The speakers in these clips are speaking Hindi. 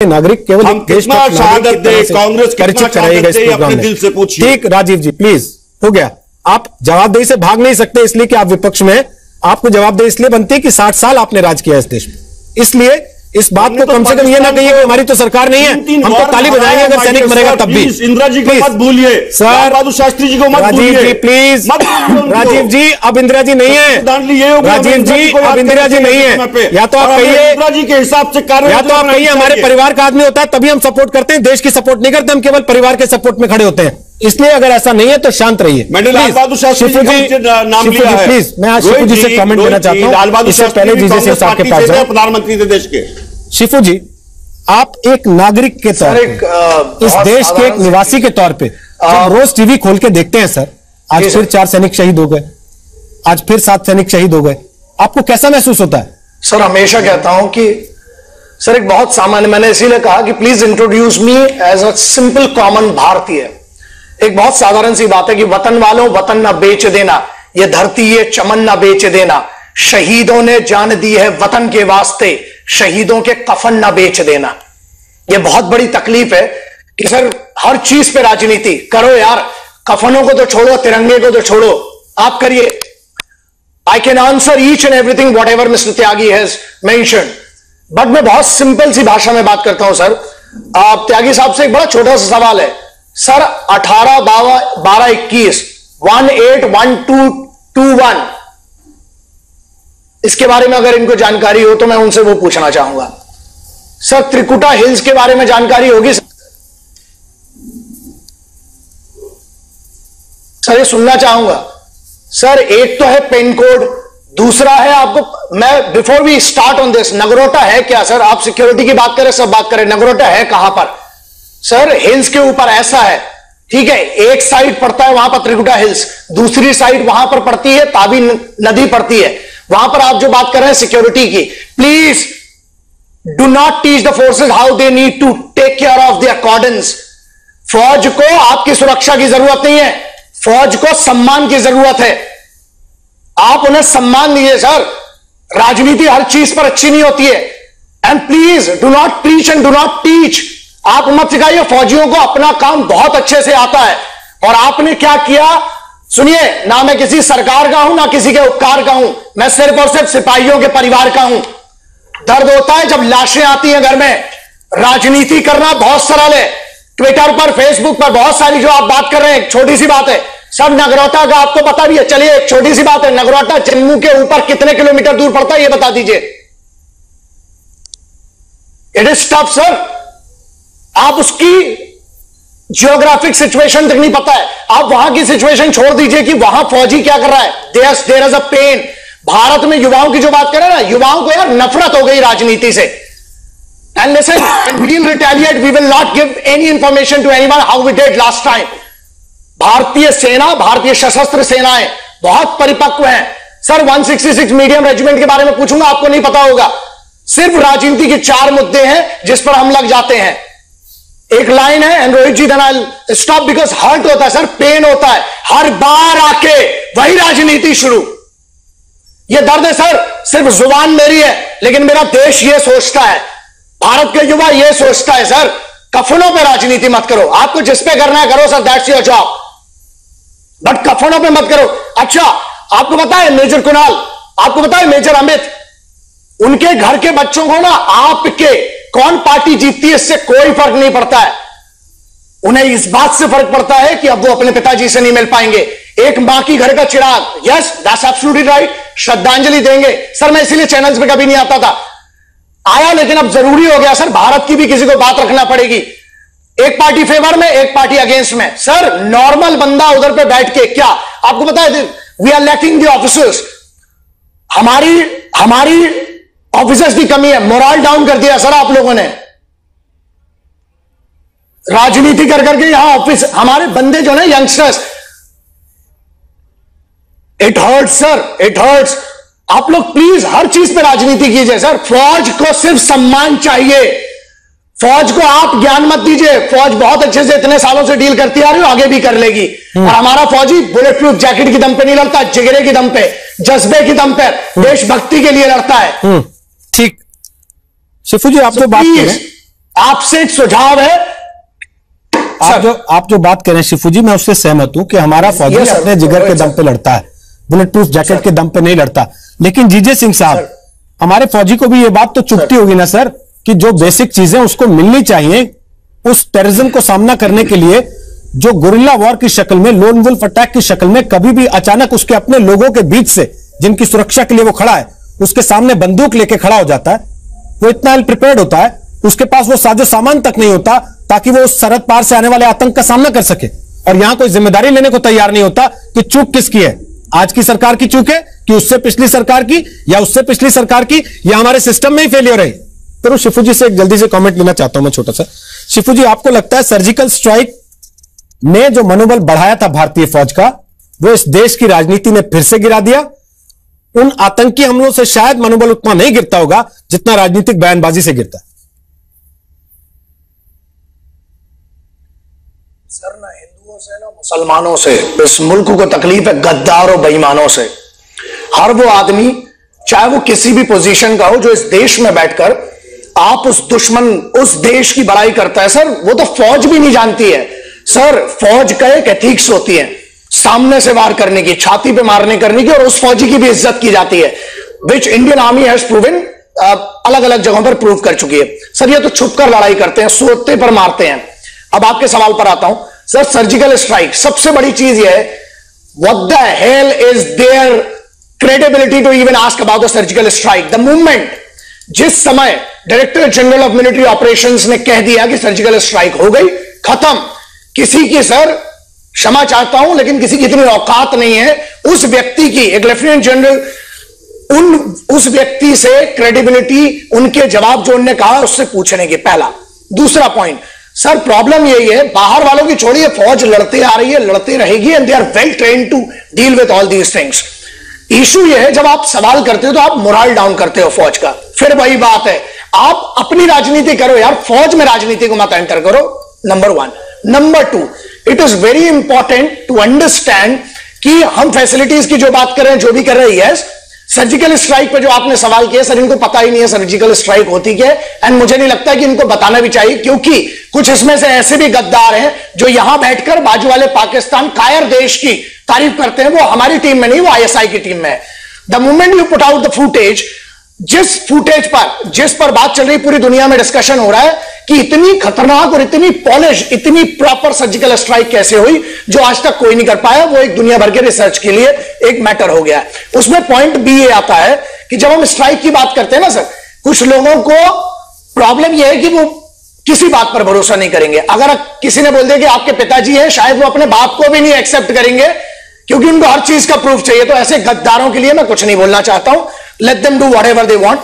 नागरिक केवल हम कितना शहादत दे, कांग्रेस कितना शहादत दे, अपने दिल से पूछिए। ठीक, राजीव जी प्लीज, हो गया। आप जवाबदेही से भाग नहीं सकते, इसलिए कि आप विपक्ष में। आपको जवाबदेही इसलिए बनती है कि 60 साल आपने राज किया इस देश में, इसलिए इस बात को कम से कम ये ना कहिए कि हमारी तो सरकार नहीं है, हम तो ताली बजाएंगे अगर सैनिक मरेगा तब भी। इंदिरा जी को मत भूलिए, सर बहादुर शास्त्री जी को मत भूलिए। राजीव जी प्लीज, राजीव जी अब इंदिरा जी नहीं है, राजीव जी अब इंदिरा जी नहीं है। या तो आप कहिए इंदिरा जी के हिसाब से कार्य, या तो आप कहिए हमारे परिवार का आदमी होता है तभी हम सपोर्ट करते हैं, देश की सपोर्ट नहीं करते, हम केवल परिवार के सपोर्ट में खड़े होते हैं। इसलिए अगर ऐसा नहीं है तो शांत रहिए। मैंने लाल बहादुर शास्त्री जी का नाम लिया है, प्लीज मैं आज शिफू जी से कमेंट देना चाहता हूं। लाल बहादुर शास्त्री जी से आपके पास प्रधानमंत्री थे देश के। शिफू जी, आप एक नागरिक के तौर पे, इस देश के एक निवासी के तौर पे जब रोज टीवी खोल के देखते हैं सर, आज फिर 4 सैनिक शहीद हो गए, आज फिर 7 सैनिक शहीद हो गए, आपको कैसा महसूस होता है? सर हमेशा कहता हूं कि सर एक बहुत सामान्य, मैंने इसीलिए कहा कि please introduce me as a simple common भारतीय। एक बहुत साधारण सी बात है कि वतन वालों वतन ना बेच देना, ये धरती ये चमन ना बेच देना, शहीदों ने जान दी है वतन के वास्ते, शहीदों के कफन ना बेच देना। यह बहुत बड़ी तकलीफ है कि सर हर चीज पे राजनीति करो यार, कफनों को तो छोड़ो, तिरंगे को तो छोड़ो, आप करिए। I can answer each and everything what ever mister Tyagi has mentioned, but मैं बहुत सिंपल सी भाषा में बात करता हूं सर। त्यागी साहब से एक बड़ा छोटा सा सवाल है सर, 18 12 21 181221 इसके बारे में अगर इनको जानकारी हो तो मैं उनसे वो पूछना चाहूंगा। सर त्रिकुटा हिल्स के बारे में जानकारी होगी सर, ये सुनना चाहूंगा सर। एक तो है पिन कोड, दूसरा है आपको, मैं before we start on this, Nagrota है क्या सर? आप सिक्योरिटी की बात करें, सब बात करें, नगरोटा है कहां पर सर? हिल्स के ऊपर ऐसा है, ठीक है, एक साइड पड़ता है वहां पर त्रिकुटा हिल्स, दूसरी साइड वहां पर पड़ती है ताबी नदी पड़ती है, वहां पर आप जो बात कर रहे हैं सिक्योरिटी की, please do not teach the forces how they need to take care of the accordance. फौज को आपकी सुरक्षा की जरूरत नहीं है, फौज को सम्मान की जरूरत है, आप उन्हें सम्मान दीजिए सर। राजनीति हर चीज पर अच्छी नहीं होती है, and please do not preach and do not teach. आप मत सिखाइए, फौजियों को अपना काम बहुत अच्छे से आता है। और आपने क्या किया सुनिए, ना मैं किसी सरकार का हूं ना किसी के उपकार का हूं, मैं सिर्फ और सिर्फ सिपाहियों के परिवार का हूं। दर्द होता है जब लाशें आती हैं घर में। राजनीति करना बहुत सरल है, ट्विटर पर फेसबुक पर बहुत सारी जो आप बात कर रहे हैं, छोटी सी बात है। सब नगरोटा का आपको पता भी है, चलिए एक छोटी सी बात है, नगरोटा जम्मू के ऊपर कितने किलोमीटर दूर पड़ता है ये बता दीजिए। इट इज टफ सर, आप उसकी जियोग्राफिक सिचुएशन तक नहीं पता है, आप वहां की सिचुएशन छोड़ दीजिए कि वहां फौजी क्या कर रहा है। There is a pain. Bharat में युवाओं की जो बात करें ना, युवाओं को यार नफरत हो गई राजनीति से। And listen, we will retaliate, we will not give any information to anyone how we did last time. भारतीय सेना, भारतीय सशस्त्र सेनाएं बहुत परिपक्व हैं सर। 166 मीडियम रेजिमेंट के बारे में पूछूंगा, आपको नहीं पता होगा। सिर्फ राजनीति के 4 मुद्दे हैं जिस पर हम लग जाते हैं। एक लाइन है, and Rohit ji then I stop because hurt होता है सर, पेन होता है, हर बार आके वही राजनीति शुरू। ये दर्द है सर, सिर्फ जुबान मेरी है, लेकिन मेरा देश ये सोचता है, भारत के युवा ये सोचता है सर, कफनों पे राजनीति मत करो, आपको जिस पे करना है करो sir, that's your job, but कफनों पे मत करो। अच्छा, आपको पता है मेजर कुणाल, आपको पता है मेजर अमित, उनके घर के बच्चों को ना आपके कौन पार्टी जीतती है इससे कोई फर्क नहीं पड़ता है, उन्हें इस बात से फर्क पड़ता है कि अब वो अपने पिताजी से नहीं मिल पाएंगे। एक मां की घर का चिराग, यस दैट्स एब्सोल्युटली राइट, श्रद्धांजलि देंगे सर। मैं इसीलिए चैनल्स पे कभी नहीं आता था, आया, लेकिन अब जरूरी हो गया सर, भारत की भी किसी को बात रखना पड़ेगी। एक पार्टी फेवर में, एक पार्टी अगेंस्ट में सर। नॉर्मल बंदा उधर पे बैठ के क्या, आपको पता है we are lacking the officers, हमारी ऑफिसर्स की कमी है, मोरल डाउन कर दिया सर आप लोगों ने, राजनीति कर करके यहां ऑफिस, हमारे बंदे जो है youngsters, it hurts sir, it hurts. आप लोग प्लीज हर चीज पे राजनीति कीजिए सर। फौज को सिर्फ सम्मान चाहिए, फौज को आप ज्ञान मत दीजिए, फौज बहुत अच्छे से इतने सालों से डील करती आ रही हो, आगे भी कर लेगी। और हमारा फौजी बुलेट प्रूफ जैकेट की दम पे नहीं लड़ता, जिगरे की दम पे, जज्बे की दम पे, देशभक्ति के लिए लड़ता है। ठीक, शिफू जी आप जो बात करें, आपसे एक सुझाव है। आप जो बात कह रहे हैं शिफू जी, मैं उससे सहमत हूं कि हमारा फौजी अपने जिगर के दम पे लड़ता है, बुलेट प्रूफ जैकेट के दम पे नहीं लड़ता। लेकिन जीजे सिंह साहब, हमारे फौजी को भी ये बात तो चुभती होगी ना सर कि जो बेसिक चीजें उसको मिलनी चाहिए उस टेररिज्म को सामना करने के लिए, जो गुरिल्ला वॉर की शक्ल में, लोन वुल्फ अटैक की शक्ल में कभी भी अचानक उसके अपने लोगों के बीच से, जिनकी सुरक्षा के लिए वो खड़ा है, उसके सामने बंदूक लेके खड़ा हो जाता है। वो इतना वेल प्रिपेयर्ड होता है, उसके पास वो साजो सामान तक नहीं होता ताकि वो उस सरहद पार से आने वाले आतंक का सामना कर सके। और यहां कोई जिम्मेदारी लेने को तैयार नहीं होता कि चूक किसकी है, आज की सरकार की चूक है कि उससे पिछली सरकार की, या उससे पिछली सरकार की, या हमारे सिस्टम में ही फेलियर है। तो शिफू जी से एक जल्दी से कमेंट लेना चाहता हूं मैं, छोटा सा। शिफू जी, आपको लगता है सर्जिकल स्ट्राइक ने जो मनोबल बढ़ाया था भारतीय फौज का, वो इस देश की राजनीति ने फिर से गिरा दिया? उन आतंकी हमलों से शायद मनोबल उतना नहीं गिरता होगा जितना राजनीतिक बयानबाजी से गिरता है। सर, ना हिंदुओं से ना मुसलमानों से इस मुल्क को तकलीफ है, गद्दारों बेईमानों से। हर वो आदमी, चाहे वो किसी भी पोजीशन का हो, जो इस देश में बैठकर आप उस दुश्मन, उस देश की बड़ाई करता है। सर, वो तो फौज भी नहीं जानती है सर। फौज का एक एथिक्स होती है, सामने से वार करने की, छाती पे मारने करने की, और उस फौजी की भी इज्जत की जाती है, which Indian army has proven, अलग अलग जगहों पर प्रूव कर चुकी है। सर, ये तो छुपकर लड़ाई करते हैं, सोते पर मारते हैं। अब आपके सवाल पर आता हूं सर। सर्जिकल स्ट्राइक, सबसे बड़ी चीज यह है, what the hell is there credibility to even ask about the surgical strike? The movement, जिस समय director general of military operations ने कह दिया कि सर्जिकल स्ट्राइक हो गई, खत्म। किसी की, सर क्षमा चाहता हूं, लेकिन किसी की इतनी औकात नहीं है उस व्यक्ति की, एक लेफ्टिनेंट जनरल, उस व्यक्ति से क्रेडिबिलिटी, उनके जवाब जो उन्होंने कहा उससे पूछने की। पहला। दूसरा पॉइंट सर, प्रॉब्लम यही है, बाहर वालों की छोड़िए, फौज लड़ते आ रही है, लड़ते रहेगी, and they are well trained to deal with all these things. Issue यह है, जब आप सवाल करते हो तो आप मोरल डाउन करते हो फौज का। फिर वही बात है, आप अपनी राजनीति करो यार, फौज में राजनीति को मत एंटर करो, number 1। Number 2, it is very important to understand कि हम फैसिलिटीज की जो बात कर रहे हैं, जो भी कर रहे हैं, यस, सर्जिकल स्ट्राइक पे जो आपने सवाल किया, सर इनको पता ही नहीं है सर्जिकल स्ट्राइक होती क्या है, एंड मुझे नहीं लगता कि इनको बताना भी चाहिए, क्योंकि कुछ इसमें से ऐसे भी गद्दार हैं जो यहां बैठकर बाजू वाले पाकिस्तान, कायर देश की तारीफ करते हैं। वो हमारी टीम में नहीं, वो आईएसआई की टीम में है। The moment you put out the footage, जिस फुटेज पर, जिस पर बात चल रही, पूरी दुनिया में डिस्कशन हो रहा है कि इतनी खतरनाक और इतनी पॉलिश, इतनी प्रॉपर सर्जिकल स्ट्राइक कैसे हुई, जो आज तक कोई नहीं कर पाया, वो एक दुनिया भर के रिसर्च के लिए एक मैटर हो गया है। उसमें पॉइंट बी ये आता है कि जब हम स्ट्राइक की बात करते हैं ना सर, कुछ लोगों को प्रॉब्लम यह है कि वो किसी बात पर भरोसा नहीं करेंगे। अगर किसी ने बोल दिया कि आपके पिताजी हैं, शायद वो अपने बाप को भी नहीं एक्सेप्ट करेंगे, क्योंकि उनको हर चीज का प्रूफ चाहिए। तो ऐसे गद्दारों के लिए मैं कुछ नहीं बोलना चाहता हूं, let them do whatever they want.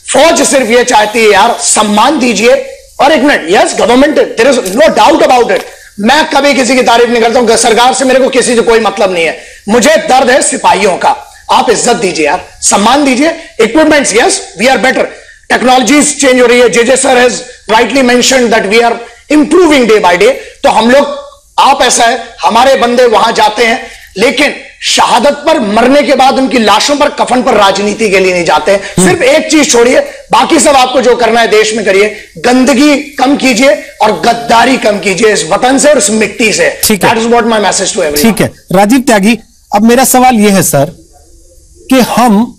फौज सिर्फ ये चाहती है यार, सम्मान दीजिए। और एक minute, yes government, there is no doubt about it, मैं कभी किसी की तारीफ नहीं करता हूं, सरकार से मेरे को किसी से कोई मतलब नहीं है। मुझे दर्द है सिपाहियों का, आप इज्जत दीजिए यार, सम्मान दीजिए। Equipments, yes we are better, technologies change हो रही है, JJ sir has rightly mentioned that we are improving day by day. तो हम लोग, आप ऐसा है, हमारे बंदे वहां जाते हैं, लेकिन शहादत पर मरने के बाद उनकी लाशों पर, कफन पर राजनीति के लिए नहीं जाते हैं। सिर्फ एक चीज छोड़िए, बाकी सब आपको जो करना है देश में करिए, गंदगी कम कीजिए और गद्दारी कम कीजिए इस वतन से और इस मिट्टी से। That is what my message to everyone. ठीक है राजीव त्यागी, अब मेरा सवाल यह है सर कि हम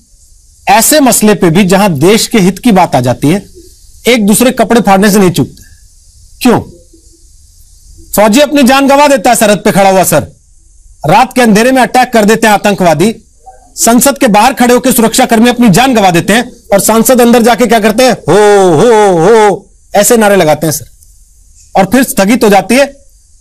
ऐसे मसले पे भी जहां देश के हित की बात आ जाती है, एक दूसरे कपड़े फाड़ने से नहीं चूकते, क्यों? फौजी अपनी जान गंवा देता है सरहद पे खड़ा हुआ सर, रात के अंधेरे में अटैक कर देते हैं आतंकवादी, संसद के बाहर खड़े होकर सुरक्षाकर्मी अपनी जान गंवा देते हैं, और सांसद अंदर जाके क्या करते हैं, हो ऐसे नारे लगाते हैं सर, और फिर स्थगित हो जाती है,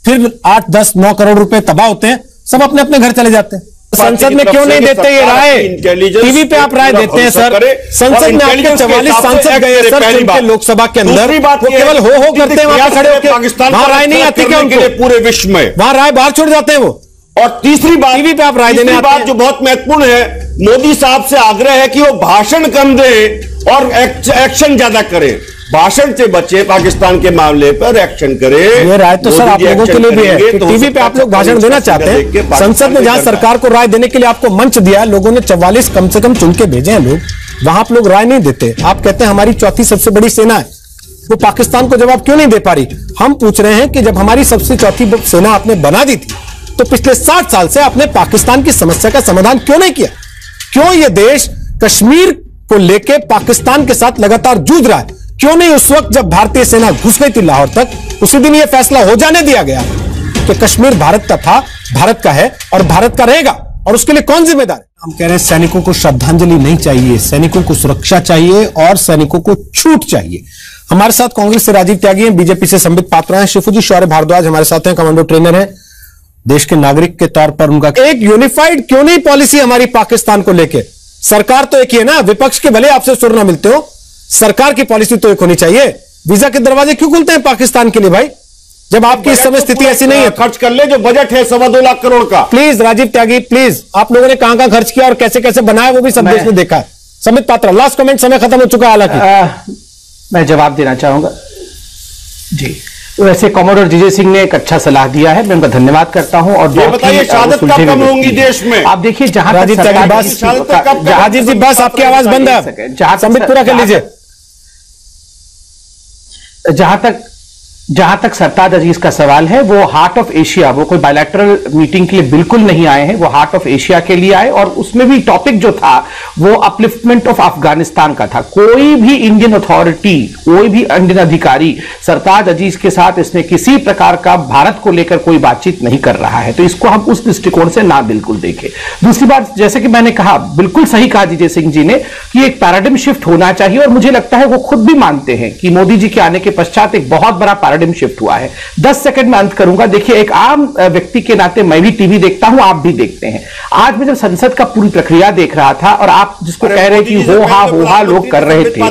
फिर 8, 10, 9 करोड़ रुपए तबाह होते हैं, सब अपने अपने घर चले जाते हैं। संसद में क्यों नहीं देते ये राय? टीवी पे आप राय देते हैं सर, संसद में आपके 44 सांसद गए सर लोकसभा के अंदर, वो केवल हो करते हैं वहां खड़े होकर, पाकिस्तान वहां राय नहीं आती क्या उनको? पूरे विश्व में वहां राय बाहर छोड़ जाते हैं वो। और तीसरी बात, टीवी पे आप राय देने आते हैं, जो बहुत महत्वपूर्ण है, मोदी साहब से आग्रह है कि वो भाषण कम दें और एक्शन ज्यादा करें। भाषण से बचे, पाकिस्तान के मामले पर एक्शन करें। ये राय तो सर आप लोगों के लिए भी है कि टीवी पे आप लोग भाषण देना चाहते हैं, संसद में जहां सरकार को राय देने के लिए आपको मंच दिया है, लोगों ने 44 कम से कम चुन के भेजे हैं लोग, वहां आप लोग राय नहीं देते। आप कहते हैं हमारी चौथी सबसे बड़ी सेना है, वो पाकिस्तान को जवाब क्यों नहीं दे पा रही? हम पूछ रहे हैं कि जब हमारी सबसे चौथी सेना आपने बना दी थी, तो पिछले 60 साल से आपने पाकिस्तान की समस्या का समाधान क्यों नहीं किया? क्यों यह देश कश्मीर को लेकर पाकिस्तान के साथ लगातार जूझ रहा है? क्यों नहीं उस वक्त जब भारतीय सेना घुस गई थी लाहौर तक, उसी दिन यह फैसला हो जाने दिया गया कि कश्मीर भारत का था, भारत का है और भारत का रहेगा, और उसके लिए कौन जिम्मेदार है? हम कह रहे हैं सैनिकों को श्रद्धांजलि नहीं चाहिए, सैनिकों को सुरक्षा चाहिए और सैनिकों को छूट चाहिए। हमारे साथ कांग्रेस से राजीव त्यागी हैं, बीजेपी से संबित पात्रा हैं, शिफूजी शौर्य भारद्वाज हमारे साथ हैं, कमांडो ट्रेनर हैं। देश के नागरिक के तौर पर उनका एक यूनिफाइड क्यों नहीं पॉलिसी हमारी पाकिस्तान को लेकर? सरकार तो एक ही है ना, विपक्ष के भले आपसे सुर ना मिलते हो, सरकार की पॉलिसी तो एक होनी चाहिए। वीजा के दरवाजे क्यों खुलते हैं पाकिस्तान के लिए भाई, जब आपकी इस समय स्थिति ऐसी नहीं है? खर्च कर ले जो बजट है 2.25 लाख करोड़ का। प्लीज राजीव त्यागी, प्लीज, आप लोगों ने कहां खर्च किया और कैसे कैसे बनाया वो भी सब देश ने देखा है। संबित पात्रा, लास्ट कमेंट, समय खत्म हो चुका है हालांकि। मैं जवाब देना चाहूंगा जी। वैसे कॉमोडोर जीजे सिंह ने एक अच्छा सलाह दिया है, मैं उनका धन्यवाद करता हूं। और बताइए शहादत कब कम होंगी देश में? आप देखिए जहां तक राजीव जी बस आपकी आवाज बंद है, संबित पूरा कर लीजिए। जहां तक सरताज अजीज का सवाल है, वो हार्ट ऑफ एशिया, वो कोई बायलैटरल मीटिंग के लिए बिल्कुल नहीं आए हैं, वो हार्ट ऑफ एशिया के लिए आए। और उसमें भी टॉपिक जो था वो अपलिफ्टमेंट ऑफ अफगानिस्तान का था। कोई भी इंडियन अथॉरिटी, कोई भी इंडियन अधिकारी सरताज अजीज के साथ इसने किसी प्रकार का भारत को लेकर कोई बातचीत नहीं कर रहा है, तो इसको हम उस दृष्टिकोण से ना बिल्कुल देखें। दूसरी बात, जैसे कि मैंने कहा, बिल्कुल सही कहा जीजे सिंह जी ने कि एक पैराडिम शिफ्ट होना चाहिए, और मुझे लगता है वो खुद भी मानते हैं कि मोदी जी के आने के पश्चात एक बहुत बड़ा पैराडिम शिफ्ट हुआ है। 10 सेकंड में अंत करूंगा। देखिए, एक आम व्यक्ति के नाते मैं भी टीवी देखता हूं, आप भी देखते हैं। आज मैं जब संसद का पूरी प्रक्रिया देख रहा था, और आप जिसको कह रहे हैं कि हो हा लोग कर रहे थे,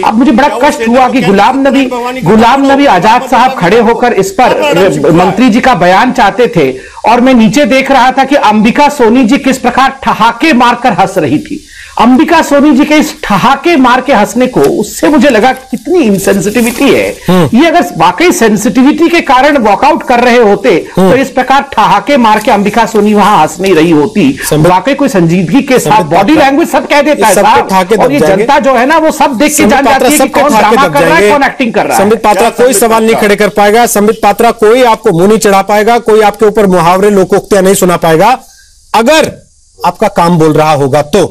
अब मुझे बड़ा कष्ट हुआ कि गुलाम नबी आजाद साहब खड़े होकर इस पर मंत्री जी का बयान चाहते थे, और मैं नीचे देख रहा था कि अंबिका सोनी जी किस प्रकार ठहाके मारकर हंस रही थी। अंबिका सोनी जी के इस ठहाके मार के हंसने को, उससे मुझे लगा कितनी इनसेंसिटिविटी है। ये अगर वाकई सेंसिटिविटी के कारण वॉकआउट कर रहे होते तो इस प्रकार ठहाके मार के अंबिका सोनी वहां हंस नहीं रही होती। वाकई कोई संजीदगी के साथ बॉडी लैंग्वेज सब कह देता है साहब, और ये जनता जो है ना वो सब देख के जान जाती है कि कौन ड्रामा कर रहा है, कौन एक्टिंग कर रहा है। संबित पात्रा कोई सवाल नहीं खड़े कर पाएगा, संबित पात्रा कोई आपको मुंह नहीं चढ़ा पाएगा, कोई आपके ऊपर मुहावरे लोकोक्तियां नहीं सुना पाएगा। अगर आपका काम बोल रहा होगा तो